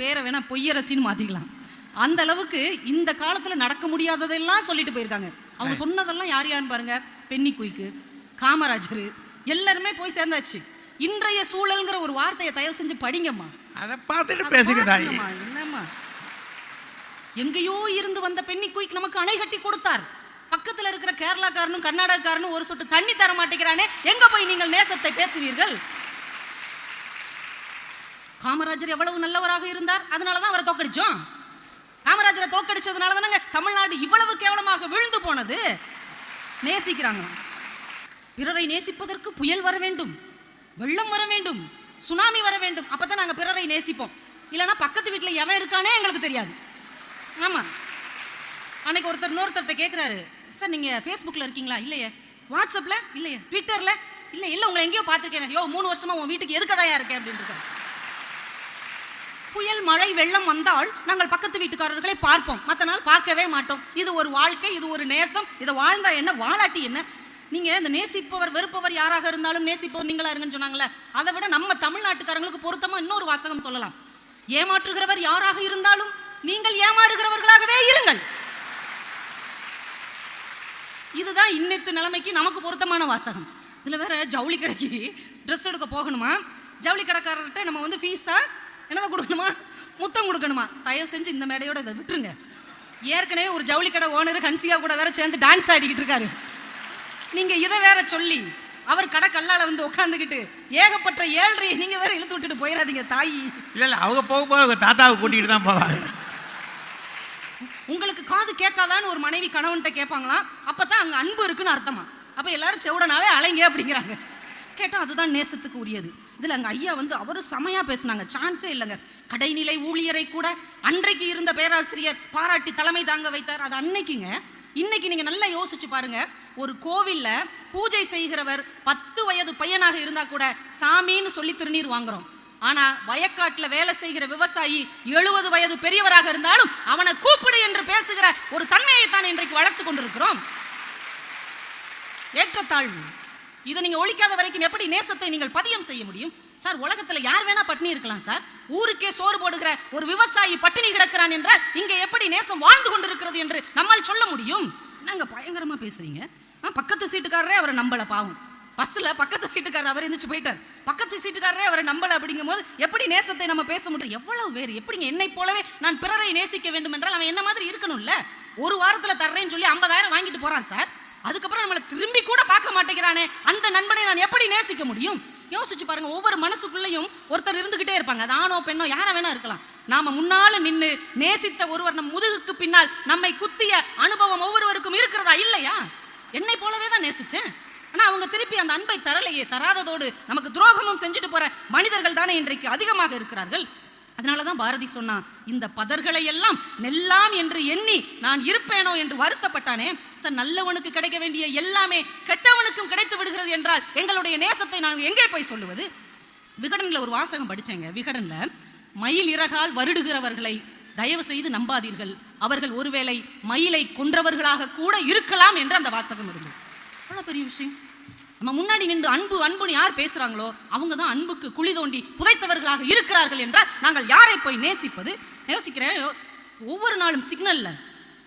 பேரை வேணா பொய்யரசின்னு மாற்றிக்கலாம். அந்த அளவுக்கு இந்த காலத்தில் நடக்க முடியாததெல்லாம் சொல்லிட்டு போயிருக்காங்க. அவங்க சொன்னதெல்லாம் யார் யாருன்னு பாருங்க. பென்னி குயிக்கு, காமராஜர் எல்லாருமே போய் சேர்ந்தாச்சு. இன்றைய சூழல்ங்கிற ஒரு வார்த்தையை தயவு செஞ்சு படிங்கம்மா. அதை பார்த்துட்டு பேசுகிறாய். என்னம்மா, எங்கேயோ இருந்து வந்த பென்னி குயிக் நமக்கு அணை கட்டி கொடுத்தார். பக்கத்தில் இருக்கிற கேரளாக்காரனும் கர்நாடகாரனும் ஒரு சொட்டு தண்ணி தர மாட்டேங்கிறானே, எங்க போய் நீங்கள் நேசத்தை பேசுவீர்கள்? காமராஜர் எவ்வளவு நல்லவராக இருந்தார், அதனாலதான் அவரை தோக்கடிச்சோம். காமராஜரை தோக்கடிச்சதுனால தானங்க தமிழ்நாடு இவ்வளவு கேவலமாக விழுந்து போனது. நேசிக்கிறாங்க. பிறரை நேசிப்பதற்கு புயல் வர வேண்டும், வெள்ளம் வர வேண்டும், சுனாமி வர வேண்டும். அப்பதான் நாங்க பிறரை நேசிப்போம். இல்லைன்னா பக்கத்து வீட்டில் எவன் இருக்கானே எங்களுக்கு தெரியாது. ஆமா, அன்னைக்கு ஒருத்தர் இன்னொருத்தர்கிட்ட கேட்குறாரு, சார் நீங்க ஃபேஸ்புக்கில் இருக்கீங்களா? இல்லையே. வாட்ஸ்அப்ல? இல்லையே. ட்விட்டர்ல? இல்லை உங்களை எங்கேயோ பார்த்துருக்கேன். 3 வருஷமா உன் வீட்டுக்கு எதுக்கதாயா இருக்கேன் அப்படின்னு இருக்காரு. புயல், மழை, வெள்ளம் வந்தால் நாங்கள் பக்கத்து வீட்டுக்காரர்களை பார்ப்போம், மற்ற நாள் பார்க்கவே மாட்டோம். இது ஒரு வாழ்க்கை, இது ஒரு நேசம். இதை வாழ்ந்தா என்ன, வாழாட்டி என்ன? நீங்க இந்த நேசிப்பவர் வெறுப்பவர் யாராக இருந்தாலும் நேசிப்பவர் நீங்களா இருங்கன்னு சொன்னாங்களே, அதை விட நம்ம தமிழ்நாட்டுக்காரங்களுக்கு பொருத்தமா இன்னொரு வாசகம் சொல்லலாம். ஏமாற்றுகிறவர் யாராக இருந்தாலும் நீங்கள் ஏமாறுகிறவர்களாகவே இருங்கள். இதுதான் இன்னத்து நிலைமைக்கு நமக்கு பொருத்தமான வாசகம். இதுல வேற ஜவுளி கடைக்கு ட்ரெஸ் எடுக்க போகணுமா, ஜவுளி கடைக்காரர்கிட்ட நம்ம ஃபீஸா என்னதான் கொடுக்கணுமா, முத்தம் கொடுக்கணுமா? தயவு செஞ்சு இந்த மேடையோட இதை விட்டுருங்க. ஏற்கனவே ஒரு ஜவுளி கடை ஓனர் ஹன்சிகா கூட வேற சேர்ந்து டான்ஸ் ஆடிக்கிட்டு இருக்காரு. நீங்க இதை வேற சொல்லி அவர் கடை கல்லால உட்காந்துக்கிட்டு ஏகப்பட்ட 7.5 நீங்க வேற இழுத்து விட்டுட்டு போயிடாதீங்க தாயி. இல்ல அவங்க போகும்போது அவங்க தாத்தாவை கூட்டிகிட்டு தான் போவாங்க. உங்களுக்கு காது கேட்காதான்னு ஒரு மனைவி கணவன்கிட்ட கேட்பாங்களாம். அப்பதான் அங்க அன்பு இருக்குன்னு அர்த்தமா. அப்ப எல்லாரும் செவுடனாவே அலைங்க அப்படிங்கிறாங்க. கேட்டா அதுதான் நேசத்துக்கு உரியது. இதுல அங்க ஐயா அவரு செமையா பேசினாங்க, சான்ஸே இல்லைங்க. கடைநிலை ஊழியரை கூட அன்றைக்கு இருந்த பேராசிரியர் பாராட்டி தலைமை தாங்க வைத்தார். அது அன்னைக்குங்க. இன்னைக்கு நீங்க நல்லா யோசிச்சு பாருங்க. ஒரு கோவில்ல பூஜை செய்கிறவர் 10 வயது பையனாக இருந்தா கூட சாமின்னு சொல்லி திருநீர் வாங்குறோம். ஆனா வயக்காட்டுல வேலை செய்கிற விவசாயி 70 வயது பெரியவராக இருந்தாலும் அவனை கூப்பிடு என்று பேசுகிற ஒரு தன்மையை தான் இன்றைக்கு வளர்த்து கொண்டிருக்கிறோம். ஏற்றத்தாழ்வு இதை நீங்க ஒழிக்காத வரைக்கும் எப்படி நேசத்தை நீங்கள் பதியம் செய்ய முடியும்? சார், உலகத்துல யார் வேணா பட்டினி இருக்கலாம் சார். ஊருக்கே சோறு போடுகிற ஒரு விவசாயி பட்டினி கிடக்கிறான் என்றால் இங்க எப்படி நேசம் வாழ்ந்து கொண்டிருக்கிறது என்று நம்மால் சொல்ல முடியும்? நாங்க பயங்கரமா பேசுறீங்க. பக்கத்து சீட்டுக்காரரே அவரை நம்பல. பாவம், பஸ்ல பக்கத்து சீட்டுக்காரர் அவர் எந்திரிச்சு போயிட்டார். பக்கத்து சீட்டுக்காரரே அவரை நம்பல. அப்படிங்கும் போது எப்படி நேசத்தை நம்ம பேச முடியும்? எவ்வளவு வேறு. எப்படிங்க என்னை போலவே நான் பிறரை நேசிக்க வேண்டும் என்றால் அவன் என்ன மாதிரி இருக்கணும்ல. ஒரு வாரத்துல தர்றேன்னு சொல்லி 50,000 வாங்கிட்டு போறான் சார். அதுக்கப்புறம் நம்மளை திரும்பி கூட பார்க்க மாட்டேங்கிறானே, அந்த நண்பனை நான் எப்படி நேசிக்க முடியும்? யோசிச்சு பாருங்க. ஒவ்வொரு மனசுக்குள்ளேயும் ஒருத்தர் இருந்துகிட்டே இருப்பாங்க. அது ஆணோ பெண்ணோ யாரை வேணா இருக்கலாம். நாம முன்னால நின்று நேசித்த ஒருவர் நம் முதுகுக்கு பின்னால் நம்மை குத்திய அனுபவம் ஒவ்வொருவருக்கும் இருக்கிறதா இல்லையா? என்னை போலவே தான் நேசிச்சேன். ஆனா அவங்க திருப்பி அந்த அன்பை தரலையே. தராததோடு நமக்கு துரோகமும் செஞ்சுட்டு போற மனிதர்கள் தானே இன்றைக்கு அதிகமாக இருக்கிறார்கள். அதனாலதான் பாரதி சொன்னான், இந்த பதர்களை எல்லாம் நெல்லாம் என்று எண்ணி நான் இருப்பேனோ என்று வருத்தப்பட்டானே. சார், நல்லவனுக்கு கிடைக்க வேண்டிய எல்லாமே கெட்டவனுக்கும் கிடைத்து விடுகிறது என்றால் எங்களுடைய நேசத்தை நான் எங்கே போய் சொல்லுவது? விகடன்ல ஒரு வாசகம் படிச்சேங்க. விகடன்ல, மயில் இறகால் வருடுகிறவர்களை தயவு செய்து நம்பாதீர்கள், அவர்கள் ஒருவேளை மயிலை கொன்றவர்களாக கூட இருக்கலாம் என்று அந்த வாசகம் இருந்தது. அவ்வளவு பெரிய விஷயம். நம்ம முன்னாடி நின்று அன்பு அன்புன்னு யார் பேசுறாங்களோ அவங்க தான் அன்புக்கு குழி தோண்டி புதைத்தவர்களாக இருக்கிறார்கள் என்றால் நாங்கள் யாரை போய் நேசிப்பது? யோசிக்கிறேன். ஒவ்வொரு நாளும் சிக்னல்ல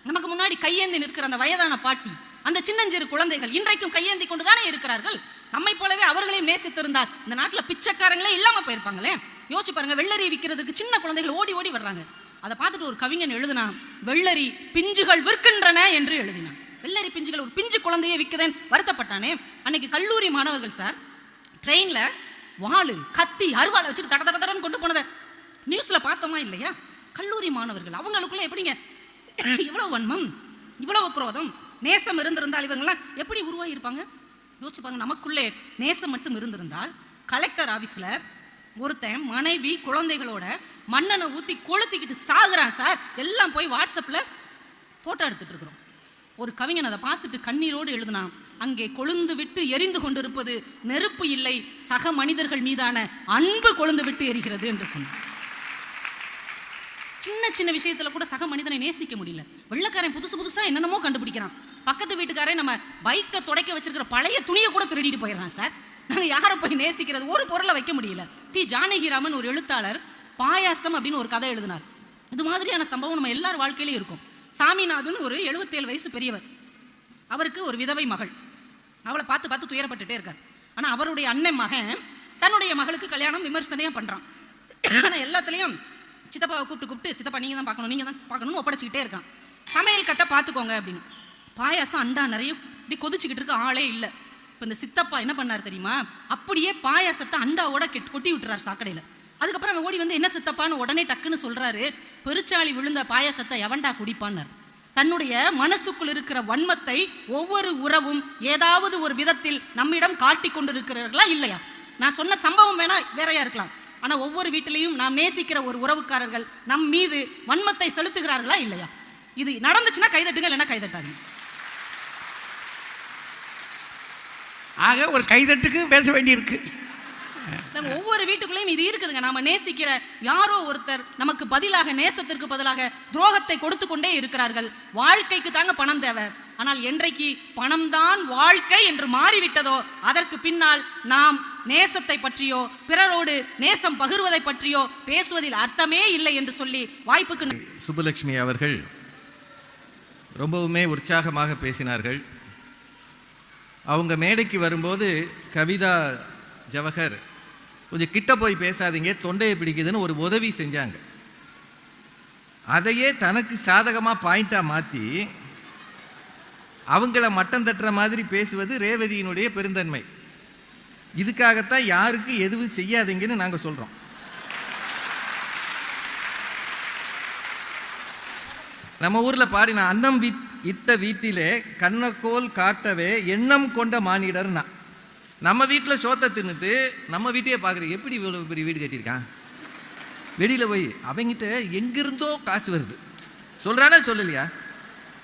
நமக்கு முன்னாடி கையேந்தி நிற்கிற அந்த வயதான பாட்டி, அந்த சின்னஞ்சிறு குழந்தைகள் இன்றைக்கும் கையேந்தி கொண்டுதானே இருக்கிறார்கள். நம்மை போலவே அவர்களையும் நேசித்திருந்தால் இந்த நாட்டில் பிச்சைக்காரங்களே இல்லாம போயிருப்பாங்களே. யோசிச்சு பாருங்க. வெள்ளரி விற்கிறதுக்கு சின்ன குழந்தைகள் ஓடி ஓடி வர்றாங்க. அதை பார்த்துட்டு ஒரு கவிஞன் எழுதினான், வெள்ளரி பிஞ்சுகள் விற்கின்றன என்று எழுதினான். வெள்ளரி பிஞ்சுகள், ஒரு பிஞ்சு குழந்தையை விற்குதேன் வருத்தப்பட்டானே. அன்னைக்கு கல்லூரி மாணவர்கள் சார் ட்ரெயின்ல வாளு கத்தி அருவாளை வச்சுட்டு தட தட தடன்னு கொண்டு போனதை நியூஸ்ல பார்த்தோமா இல்லையா? கல்லூரி மாணவர்கள், அவங்களுக்குள்ள எப்படிங்க இவ்வளவு வன்மம், இவ்வளவு குரோதம், நேசம் இருந்திருந்தால் இவங்கெல்லாம் எப்படி உருவாகி இருப்பாங்க? யோசிச்சு பாருங்க. நமக்குள்ளே நேசம் மட்டும் இருந்திருந்தால் கலெக்டர் ஆபீஸ்ல ஒருத்தன் மனைவி குழந்தைகளோட மண்ணெண்ணை ஊத்தி கொளுத்திக்கிட்டு சாகுறான் சார். எல்லாம் போய் வாட்ஸ்அப்ல போட்டோ எடுத்துட்டு இருக்கிறோம். ஒரு கவிஞன் அதை பார்த்துட்டு கண்ணீரோடு எழுதினான், அங்கே கொழுந்து விட்டு எரிந்து கொண்டிருப்பது நெருப்பு இல்லை, சக மனிதர்கள் மீதான அன்பு கொழுந்து விட்டு எரிகிறது என்று சொன்னான். சின்ன சின்ன விஷயத்துல கூட சக மனிதனை நேசிக்க முடியல. வெள்ளக்காரன் புதுசு புதுசா என்னென்னமோ கண்டுபிடிக்கிறான். பக்கத்து வீட்டுக்காரன் நம்ம பைக்கை துடைக்க வச்சிருக்கிற பழைய துணியை கூட திருடிட்டு போயிடறான் சார். நாங்கள் யாரை போய் நேசிக்கிறது? ஒரு பொருளை வைக்க முடியல. தி ஜானகிராமன் ஒரு எழுத்தாளர் பாயாசம் அப்படின்னு ஒரு கதை எழுதினார். இது மாதிரியான சம்பவம் நம்ம எல்லார் வாழ்க்கையிலையும் இருக்கும். சாமிநாதன் ஒரு 77 வயசு பெரியவர். அவருக்கு ஒரு விதவை மகள். அவளை பார்த்து பார்த்து துயரப்பட்டுட்டே இருக்கார். ஆனால் அவருடைய அண்ணன் மகன் தன்னுடைய மகளுக்கு கல்யாணம் விமர்சனையாக பண்ணுறான். ஆனால் எல்லாத்துலேயும் சித்தப்பாவை கூப்பிட்டு சித்தப்பா நீங்கள் தான் பார்க்கணும்னு ஒப்படைச்சிக்கிட்டே இருக்கான். சமையல் கட்டை பார்த்துக்கோங்க அப்படின்னு. பாயாசம் அண்டா நிறைய இப்படி கொதிச்சுக்கிட்டு இருக்கு, ஆளே இல்லை. இப்போ இந்த சித்தப்பா என்ன பண்ணார் தெரியுமா, அப்படியே பாயாசத்தை அண்டாவோட கொட்டி விட்டுறாரு சாக்கடையில். அதுக்கப்புறம் அவன் ஓடி வந்து என்ன சித்தப்பான்னு உடனே டக்குன்னு சொல்கிறாரு, பெருச்சாளி விழுந்த பாயாசத்தை எவன்டா குடிப்பான்னார். தன்னுடைய மனசுக்குள் இருக்கிற வன்மத்தை ஒவ்வொரு உறவும் ஏதாவது ஒரு விதத்தில் நம்மிடம் காட்டி கொண்டிருக்கிறார்களா இல்லையா? நான் சொன்ன சம்பவம் வேணா வேறையா இருக்கலாம், ஆனால் ஒவ்வொரு வீட்டிலையும் நாம் நேசிக்கிற ஒரு உறவுக்காரர்கள் நம் மீது வன்மத்தை செலுத்துகிறார்களா இல்லையா? இது நடந்துச்சுன்னா கைதட்டுங்க, இல்லைன்னா கைதட்டாதீங்க. ஆக ஒரு கைதட்டுக்கு பேச வேண்டியிருக்கு. ஒவ்வொரு வீட்டுக்குள்ளேயும் இது இருக்குதுங்க. நாம நேசிக்கிற யாரோ ஒருத்தர் நமக்கு பதிலாக, நேசத்திற்கு பதிலாக துரோகத்தை கொடுத்து கொண்டே இருக்கிறார்கள். வாழ்க்கைக்கு தாங்க பணம் தேவை. ஆனால் என்றைக்கு பணம் தான் வாழ்க்கை என்று மாறிவிட்டதோ அதற்கு பின்னால் நாம் நேசத்தை பற்றியோ பிறரோடு நேசம் பகிர்வதை பற்றியோ பேசுவதில் அர்த்தமே இல்லை என்று சொல்லி வாய்ப்புக்கு சுப்புலட்சுமி அவர்கள் ரொம்பவுமே உற்சாகமாக பேசினார்கள். அவங்க மேடைக்கு வரும்போது கவிதா ஜவஹர் கொஞ்சம் கிட்ட போய் பேசாதீங்க, தொண்டையை பிடிக்குதுன்னு ஒரு உதவி செஞ்சாங்க. அதையே தனக்கு சாதகமாக பாயிண்டாக மாற்றி அவங்கள மட்டம் தட்டுற மாதிரி பேசுவது ரேவதியினுடைய பெருந்தன்மை. இதுக்காகத்தான் யாருக்கு எதுவும் செய்யாதீங்கன்னு நாங்கள் சொல்கிறோம். நம்ம ஊரில் பாடின அன்னம் இட்ட வீட்டிலே கண்ணக்கோல் காட்டவே எண்ணம் கொண்ட மானிடர்னா, நம்ம வீட்டில் சோத்தை தின்னுட்டு நம்ம வீட்டையே பார்க்குறீங்க, எப்படி இவ்வளோ பெரிய வீடு கட்டியிருக்கான், வெளியில் போய் அவங்கிட்ட எங்கிருந்தோ காசு வருது சொல்கிறானா சொல்லலையா?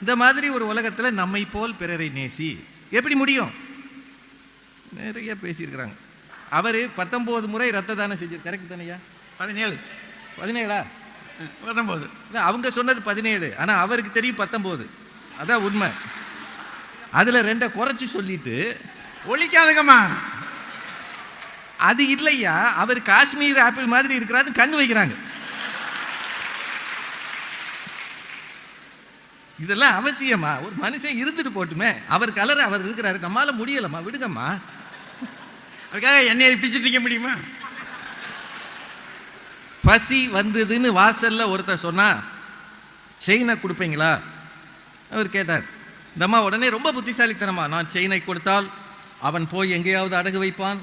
இந்த மாதிரி ஒரு உலகத்தில் நம்மை போல் பிறரை நேசி எப்படி முடியும்? நிறைய பேசியிருக்கிறாங்க. அவர் 19 முறை ரத்த தானம் செஞ்சு, கரெக்ட் தானையா? 17 19 இல்லை, அவங்க சொன்னது 17, ஆனால் அவருக்கு தெரியும் 19. அதான் உண்மை. அதில் 2 குறைச்சி சொல்லிட்டு ஒழிக்காதுங்கம்மா. அது இல்லையா, அவர் காஷ்மீர் ஆப்பிள் மாதிரி இருக்கிறாரு கண் வைக்கிறாங்க. இதெல்லாம் அவசியமா? ஒரு மனுஷன் இருந்துட்டு போட்டுமே, அவர் கலர் அவர் இருக்கிறாரு, நம்மளால முடியலம்மா, விடுங்கம்மா. அதுக்காக என்னையை பிச்சு திங்க முடியுமா? பசி வந்ததுன்னு வாசல்ல ஒருத்தர் சொன்னா செயினை கொடுப்பீங்களா அவர் கேட்டார். இந்த அம்மா உடனே ரொம்ப புத்திசாலித்தனமா, நான் செயினை கொடுத்தால் அவன் போய் எங்கேயாவது அடகு வைப்பான்,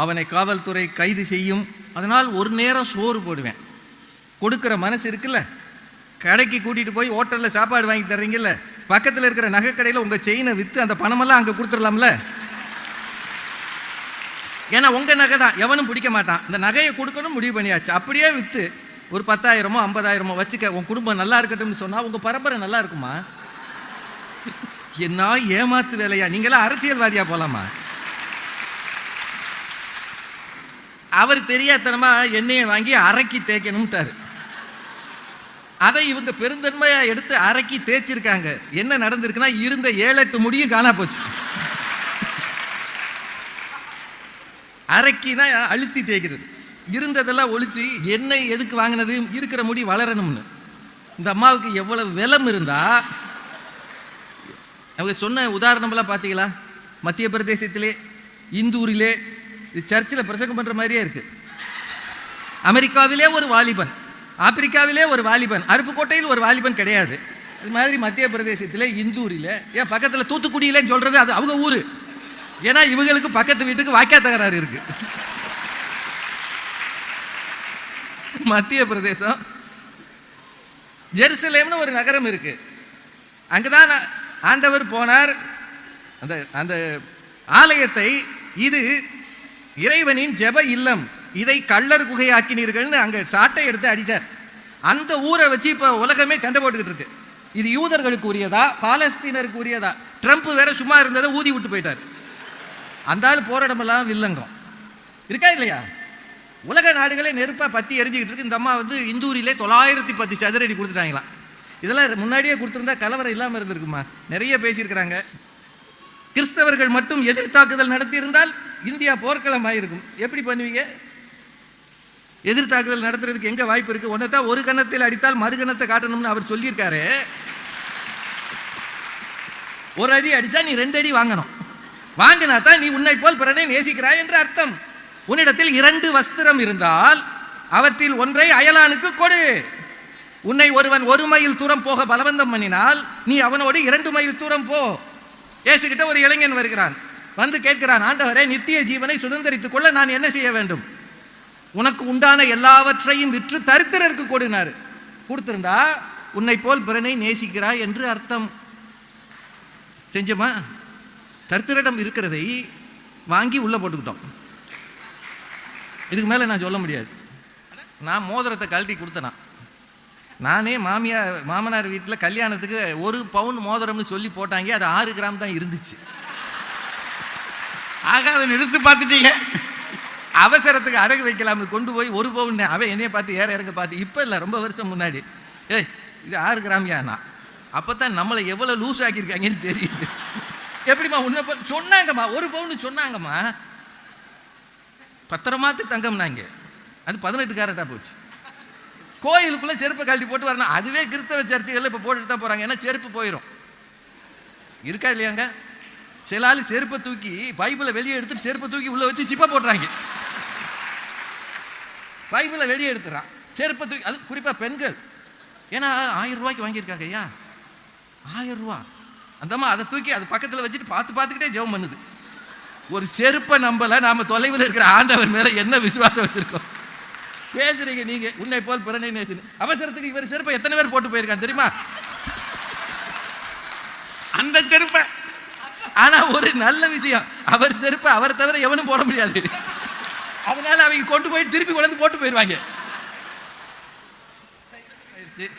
அவனை காவல்துறை கைது செய்யும், அதனால் ஒரு நேரம் சோறு போடுவேன். கொடுக்குற மனசு இருக்குல்ல, கடைக்கு கூட்டிகிட்டு போய் ஹோட்டலில் சாப்பாடு வாங்கி தர்றீங்கல்ல, பக்கத்தில் இருக்கிற நகை கடையில் உங்கள் செயினை விற்று அந்த பணமெல்லாம் அங்கே கொடுத்துடலாம்ல. ஏன்னா உங்கள் நகை தான், எவனும் பிடிக்க மாட்டான். இந்த நகையை கொடுக்கணும் முடிவு பண்ணியாச்சு. அப்படியே விற்று ஒரு 10,000மோ 50,000மோ வச்சுக்க, உன் குடும்பம் நல்லா இருக்கட்டும்னு சொன்னால் உங்கள் பரம்பரை நல்லா இருக்குமா? என்ன ஏமாத்து வேலையா? நீங்களாம் அரசியல்வாதியா போலாமா? அவர் தெரியாதனமா எண்ணெயை வாங்கி அரைக்கி தேய்க்கணும்ட்டாரு. அதை இவங்க பெருந்தன்மையா எடுத்து அரைக்கி தேய்ச்சிருக்காங்க. என்ன நடந்திருக்குன்னா, இருந்த 7-8 முடியும் காணா போச்சு. அரைக்கினா அழுத்தி தேய்க்கிறது, இருந்ததெல்லாம் ஒழிச்சு எண்ணெய் எதுக்கு வாங்கினது, இருக்கிற முடி வளரணும்னு. இந்த அம்மாவுக்கு எவ்வளவு வெலம் இருந்தா, அவங்க சொன்ன உதாரணமெல்லாம் பார்த்தீங்களா? மத்திய பிரதேசத்திலே இந்தூரிலே இது சர்ச்சில் பிரசங்கம் பண்ணுற மாதிரியே இருக்கு. அமெரிக்காவிலே ஒரு வாலிபன், ஆப்பிரிக்காவிலே ஒரு வாலிபன், அருப்புக்கோட்டையில் ஒரு வாலிபன் கிடையாது. இது மாதிரி மத்திய பிரதேசத்தில் இந்தூரில், ஏன் பக்கத்தில் தூத்துக்குடியிலேன்னு சொல்கிறது அது அவங்க ஊர். ஏன்னா இவங்களுக்கு பக்கத்து வீட்டுக்கு வாய்க்கா தகராறு இருக்கு. மத்திய பிரதேசம் ஜெருசலேம்னு ஒரு நகரம் இருக்கு. அங்கதான் ஆண்டவர் போனார். அந்த அந்த ஆலயத்தை, இது இறைவனின் ஜெப இல்லம், இதை கள்ளர் குகையாக்கினீர்கள்னு அங்க சாட்டை எடுத்து அடிச்சார். அந்த ஊரை வச்சு இப்ப உலகமே சண்டை போட்டுக்கிட்டு இருக்கு. இது யூதர்களுக்கு உரியதா பாலஸ்தீனருக்கு உரியதா? ட்ரம்ப் வேற சும்மா இருந்ததை ஊதி விட்டு போயிட்டார். அந்த ஆள் போராடமெல்லாம் வில்லங்கம் இருக்கா இல்லையா? உலக நாடுகளே நெருப்பாக பற்றி எரிஞ்சுக்கிட்டு இருக்கு. இந்த அம்மா இந்தூரிலே 910 சதுரடி கொடுத்துட்டாங்களாம். இதெல்லாம் முன்னாடியே கொடுத்துருந்தா கலவரம் இல்லாமல் இருந்திருக்குமா? நிறைய பேசியிருக்கிறாங்க. கிறிஸ்தவர்கள் மட்டும் எதிர்த்தாக்குதல் நடத்தியிருந்தால் இந்தியா போர்க்களம் ஆகிருக்கும். எப்படி பண்ணுவீங்க? எதிர்த்தாக்குதல் நடத்துறதுக்கு எங்க வாய்ப்பு இருக்கு? ஒன்னதான் ஒரு கணத்தில் அடித்தால் மறு கணத்தை காட்டணும்னு அவர் சொல்லியிருக்காரு. ஒரு அடி அடிச்சா நீ 2 அடி வாங்கணும். வாங்கினா தான் நீ உன்னை போல் பிறனை நேசிக்கிறாய் என்று அர்த்தம். உன்னிடத்தில் 2 வஸ்திரம் இருந்தால் அவற்றில் ஒன்றை அயலானுக்கு கொடு. உன்னை ஒருவன் 1 மைல் தூரம் போக பலவந்தம் பண்ணினால் நீ அவனோடு 2 மைல் தூரம் போ. இயேசுகிட்ட ஒரு இளைஞன் வருகிறான், வந்து கேட்கிறான், ஆண்டவரே, நித்திய ஜீவனை சுதந்திரித்துக் கொள்ள நான் என்ன செய்ய வேண்டும்? உனக்கு உண்டான எல்லாவற்றையும் விற்று தரித்திரருக்கு கொடுனாரு. கொடுத்திருந்தா உன்னை போல் பிறனை நேசிக்கிறாய் என்று அர்த்தம். செஞ்சமா? தரித்திரிடம் இருக்கிறதை வாங்கி உள்ள போட்டுக்கிட்டோம். இதுக்கு மேலே நான் சொல்ல முடியாது. நான் மோதிரத்தை கழட்டி கொடுத்தேனா, நானே மாமனார் வீட்டில் கல்யாணத்துக்கு 1 பவுன் மோதிரம்னு சொல்லி போட்டாங்க. அது 6 கிராம் தான் இருந்துச்சு. ஆக அதை நிறுத்து பார்த்துட்டீங்க. அவசரத்துக்கு அடகு வைக்கலாம்னு கொண்டு போய் 1 பவுன். அவன் என்னைய பார்த்து ஏற இறங்க பார்த்து, இப்போ இல்லை, ரொம்ப வருஷம் முன்னாடி, ஏய் இது 6 கிராமியாண்ணா. அப்போ தான் நம்மளை எவ்வளோ லூஸ் ஆக்கியிருக்காங்கன்னு தெரியுது. எப்படிம்மா உன்னை சொன்னாங்கம்மா, 1 பவுன் சொன்னாங்கம்மா, பத்திரமாத்து தங்கம்னாங்க. அது 18 கேரட்டாக போச்சு. கோயிலுக்குள்ளே செருப்பை கழட்டி போட்டு வரணும். அதுவே கிறிஸ்தவ சர்ச்சைகளில் இப்போ போட்டுட்டு தான் போகிறாங்க. ஏன்னா செருப்பு போயிடும். இருக்கா இல்லையாங்க? சில ஆள் செருப்பை தூக்கி பைபிளை வெளியே எடுத்துட்டு செருப்பை தூக்கி உள்ளே வச்சு சிப்பை போடுறாங்க. பைபிளை வெளியே எடுத்துறான், செருப்பை தூக்கி. அது குறிப்பாக பெண்கள். ஏன்னா 1000 ரூபாய்க்கு வாங்கியிருக்காங்க. ஐயா 1000 ரூபா. அந்தம்மா அதை தூக்கி அது பக்கத்தில் வச்சுட்டு பார்த்துக்கிட்டே ஜெபம் பண்ணுது. ஒரு செருப்பை நம்பலை, நாம் தொலைவில் இருக்கிற ஆண்டவர் மேலே என்ன விசுவாசம் வச்சுருக்கோம்? பேசுறீங்க நீங்க, உன்னை போல் பிறனை நேசி. அவசரத்துக்கு இவர் செருப்பை எத்தனை பேர் போட்டு போயிருக்காங்க தெரியுமா? அந்த செருப்பை. ஆனா ஒரு நல்ல விஷயம், அவர் செருப்பை அவரை தவிர எவனும் போட முடியாது. அதனால அவங்க கொண்டு போய் திருப்பி கொண்டு போட்டு போயிடுவாங்க.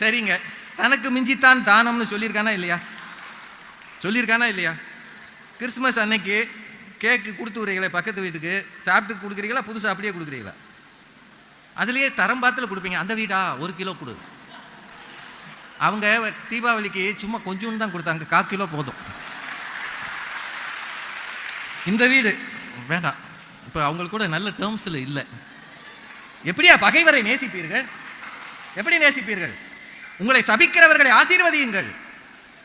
சரிங்க, தனக்கு மிஞ்சித்தான் தானம்னு சொல்லியிருக்கானா இல்லையா? சொல்லியிருக்கானா இல்லையா? கிறிஸ்துமஸ் அன்னைக்கு கேக்கு கொடுத்து விடுறீங்களே பக்கத்து வீட்டுக்கு, சாப்பிட்டு கொடுக்குறீங்களா, புதுசாக அப்படியே கொடுக்குறீங்களா? அதுலேயே தரம் பாத்தில் கொடுப்பீங்க. அந்த வீடா 1 கிலோ கொடு. அவங்க தீபாவளிக்கு சும்மா கொஞ்சோன்னு தான் கொடுத்தாங்க, 1/4 கிலோ போதும். இந்த வீடு வேண்டாம், இப்போ அவங்களுக்கு கூட நல்ல டேர்ம்ஸில் இல்லை. எப்படியா பகைவரை நேசிப்பீர்கள்? எப்படி நேசிப்பீர்கள்? உங்களை சபிக்கிறவர்களை ஆசீர்வதியுங்கள்,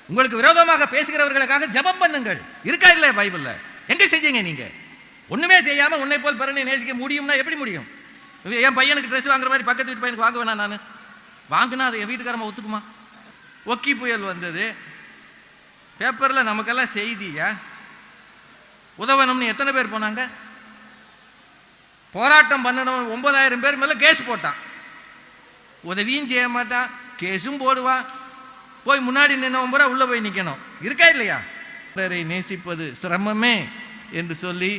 உங்களுக்கு விரோதமாக பேசுகிறவர்களுக்காக ஜெபம் பண்ணுங்கள். இருக்கா இல்லை பைபிளில்? எங்கே செஞ்சீங்க நீங்க? ஒன்றுமே செய்யாமல் உன்னை போல் பிறனை நேசிக்க முடியும்னா எப்படி முடியும்? என் பையனுக்கு ட்ரெஸ் வாங்குற மாதிரி பக்கத்து வீட்டு பையனுக்கு வாங்க வேணாம். நான் வாங்கினா அதை என் வீட்டுக்காரமா ஒத்துக்குமா? ஒக்கி புயல் வந்தது, பேப்பரில் நமக்கெல்லாம் செய்தியா? உதவணும்னு எத்தனை பேர் போனாங்க? போராட்டம் பண்ணணும் 9000 பேர் மேலே கேஸ் போட்டான். உதவியும் செய்ய மாட்டான், கேஸும் போடுவான். போய் முன்னாடி நின்று உள்ளே போய் நிற்கணும். இருக்கா இல்லையா? நேசிப்பது சிரமமே என்று சொல்லி